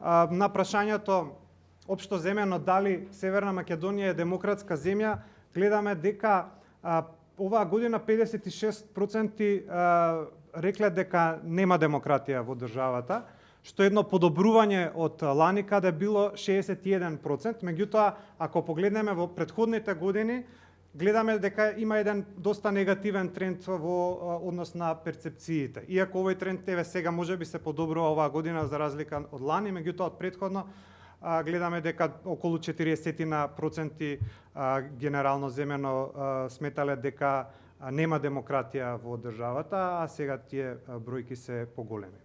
На прашањето општо земено дали Северна Македонија е демократска земја, гледаме дека оваа година 56% рекле дека нема демократија во државата, што е едно подобрување од лани каде било 61%, меѓутоа ако погледнеме во претходните години, гледаме дека има еден доста негативен тренд во однос на перцепциите. Иако овој тренд сега можеби се подобрува оваа година за разлика од лани, меѓутоа од претходно гледаме дека околу 40% генерално земено сметале дека нема демократија во државата, а сега тие бројки се поголеми.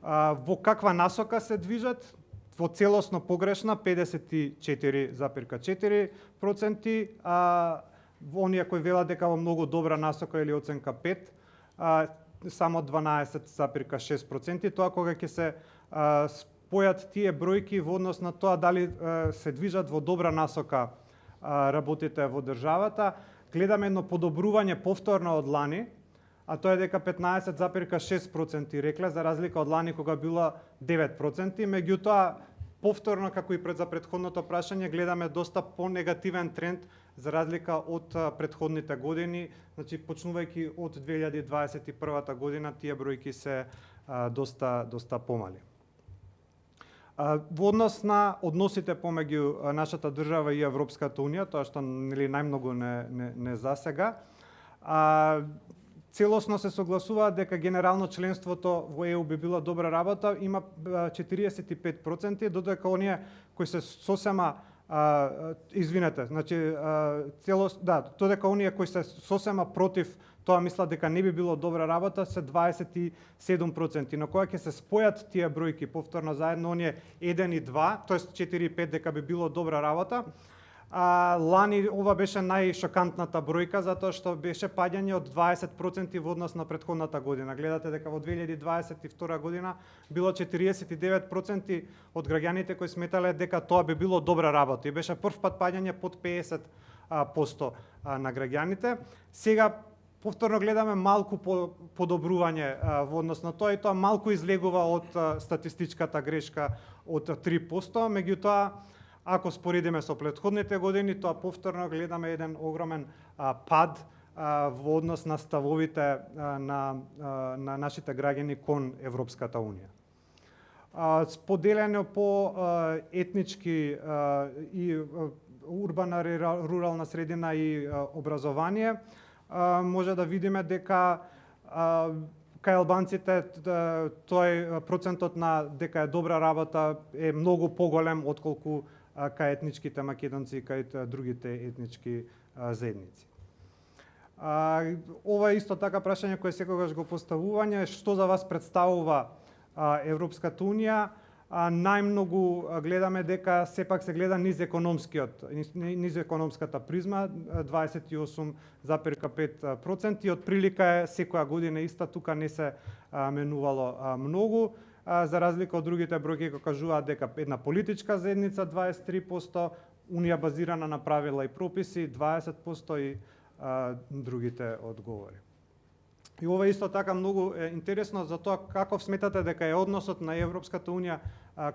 Во каква насока се движат? Во целосно погрешна 54,4%, оние кои велат дека во многу добра насока или оценка 5, само 12,6%. Тоа кога ќе се спојат тие бројки во однос на тоа дали се движат во добра насока работите во државата, гледаме едно подобрување повторно од лани, а тоа е дека 15,6% рекле, за разлика од лани кога било 9%, меѓутоа повторно, како и за претходното прашање, гледаме доста понегативен тренд за разлика од претходните години, значи почнувајќи од 2021 година тие бројки се доста помали. Во однос на односите помеѓу нашата држава и Европската унија, тоа што најмногу не засега, целосно се согласуваат дека генерално членството во ЕУ би било добра работа, има 45%, додека оние кои се сосема додека оние кои се сосема против тоа мислат дека не би било добра работа се 27%, но кога ќе се спојат тие бројки повторно заедно оние 1 и 2, тоест 4 и 5 дека би било добра работа, лани ова беше најшокантната бројка затоа што беше паѓање од 20% во однос на претходната година. Гледате дека во 2022 година било 49% од граѓаните кои сметале дека тоа би било добра работа и беше прв пат паѓање под 50% на граѓаните. Сега повторно гледаме малку подобрување во однос на тоа и тоа малку излегува од статистичката грешка од 3%, меѓутоа ако споредиме со претходните години, тоа повторно гледаме еден огромен пад во однос на ставовите на нашите граѓани кон Европската унија. Споделено по етнички и урбана рурална средина и образование, може да видиме дека кај албанците тој процентот на дека е добра работа е многу поголем отколку кај етничките македонци и кај другите етнички заедници. Ова е исто така прашање кое секогаш го поставување, што за вас представува Европската унија. Најмногу гледаме дека сепак се гледа низ економската призма, 28,5%, и од прилика е секоја година иста, тука не се менувало многу, за разлика од другите бројки кои кажуваат дека една политичка заедница 23%, унија базирана на правила и прописи 20% и другите одговори. И ова исто така многу е интересно за тоа каков сметате дека е односот на Европската унија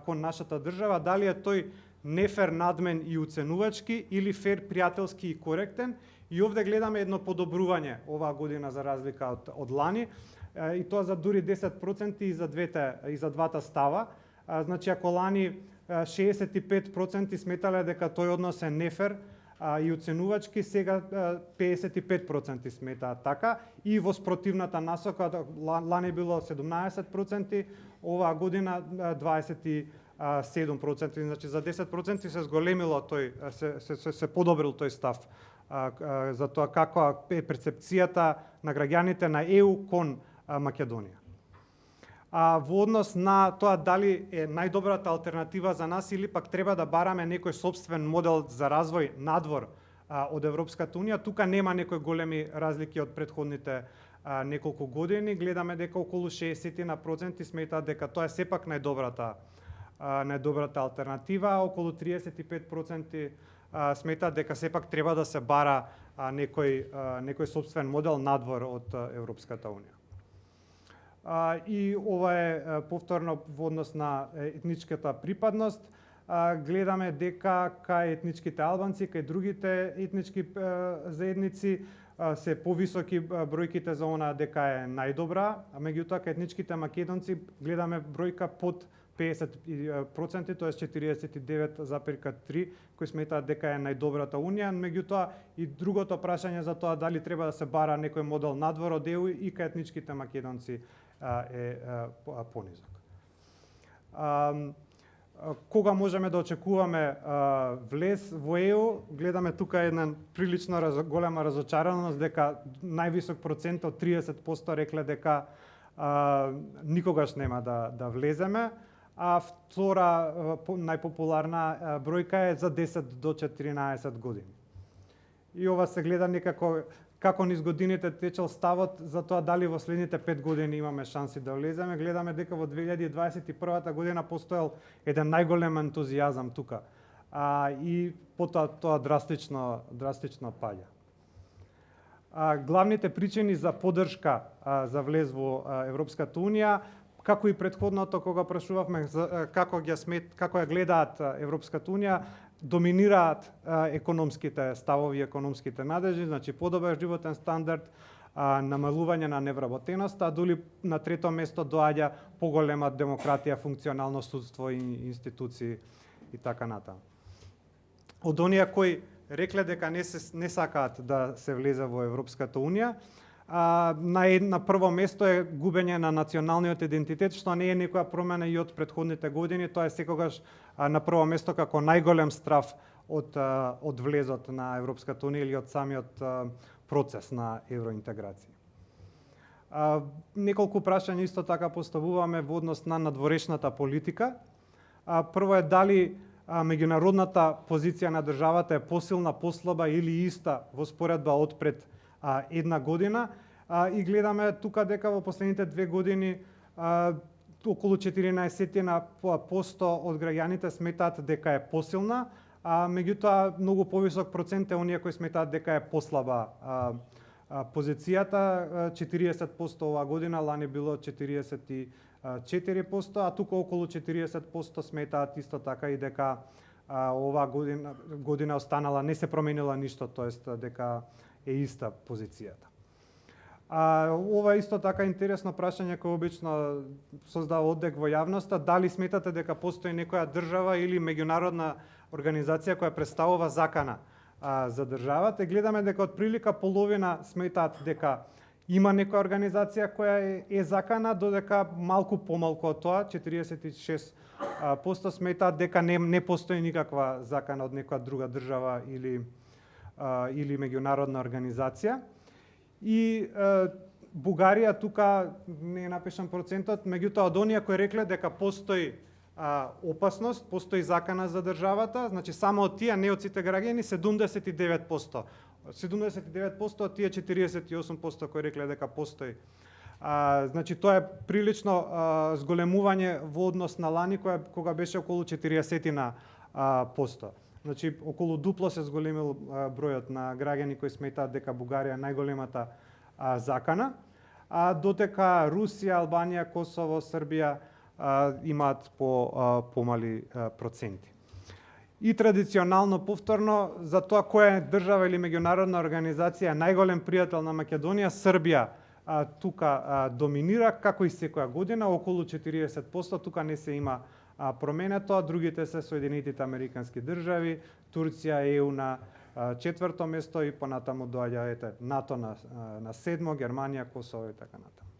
кон нашата држава, дали е тој нефер, надмен и уценувачки или фер, пријателски и коректен. И овде гледаме едно подобрување оваа година за разлика од лани, и тоа за дури 10% и за двата става. Значи ако лани 65% сметале дека тој однос е нефер и оценувачки, сега 55% сметаат така, и во спротивната насока, лани било 17%, оваа година 27%, значи за 10% се зголемило тој, се подобрил тој став за тоа каква е перцепцијата на граѓаните на ЕУ кон Македонија. Во однос на тоа дали е најдобрата алтернатива за нас или пак треба да бараме некој собствен модел за развој надвор од Европската унија, тука нема некои големи разлики од претходните неколку години. Гледаме дека околу 60% сметаат дека тоа е сепак најдобрата алтернатива, околу 35% сметаат дека сепак треба да се бара некој собствен модел надвор од Европската унија. И ова е повторно во однос на етничката припадност. Гледаме дека кај етничките албанци, кај другите етнички заедници се повисоки бројките за она дека е најдобра, а меѓутоа кај етничките македонци гледаме бројка под 50%, тоа е 49,3 кои сметаат дека е најдобрата унија, меѓутоа и другото прашање за тоа дали треба да се бара некој модел надвор од ЕУ и кај етничките македонци е понизок. Кога можеме да очекуваме влез во ЕУ, гледаме тука една прилично голема разочараност дека највисок процент од 30% рекле дека никогаш нема да влеземе, а втора најпопуларна бројка е за 10 до 14 години. И ова се гледа некако како низ годините течел ставот за тоа дали во следните 5 години имаме шанси да влеземе. Гледаме дека во 2021 година постоел еден најголем ентузијазам тука. И потоа тоа драстично паѓа. Главните причини за поддршка за влез во Европската унија, како и претходното кога прашувавме како ја гледаат Европската унија, доминираат економските ставови, економските надежи, значи подобар животен стандард, намалување на невработеноста, а дури на трето место доаѓа поголема демократија, функционално судство и институции и така натаму. Од оние кои рекле дека не сакаат да се влезе во Европската унија, на прво место е губење на националниот идентитет, што не е некоја промена и од претходните години, тоа е секогаш на прво место како најголем страв од влезот на Европската унија или од самиот процес на евроинтеграција. Неколку прашања исто така поставуваме во однос на надворешната политика. Прво е дали меѓународната позиција на државата е посилна, послаба или иста во споредба од пред една година, и гледаме тука дека во последните 2 години околу 14% од граѓаните сметаат дека е посилна, меѓутоа многу повисок процент е оние кои сметаат дека е послаба позицијата, 40% оваа година, лани било 44%, а тука околу 40% сметаат исто така и дека оваа година останала, не се променила ништо, тоест дека е иста позицијата. Ова е исто така интересно прашање кој обично создава одек во јавноста, дали сметате дека постои некоја држава или меѓународна организација која представува закана за државата. Гледаме дека од прилика половина сметаат дека има некоја организација која е закана, додека малку помалку од тоа, 46% сметаат дека не постои никаква закана од некоја друга држава или меѓународна организација. И Бугарија тука не е напишан процентот, меѓутоа од оние кои рекле дека постои опасност, постои закана за државата, значи само од тие, не од сите граѓани, 79%. 79% од тие 48% кои рекле дека постои. Значи тоа е прилично зголемување во однос на лани кога беше околу 40%. Значи околу дупло се зголемил бројот на граѓани кои сметаат дека Бугарија е најголемата закана, додека Русија, Албанија, Косово, Србија имаат помали проценти. И традиционално повторно за тоа која држава или меѓународна организација е најголем пријател на Македонија, Србија тука доминира како и секоја година, околу 40%, тука не се има променето, другите се Соединетите Американски држави, Турција, ЕУ на 4-то место и понатаму доаѓа НАТО на 7-то, Германија, Косово и така натаму.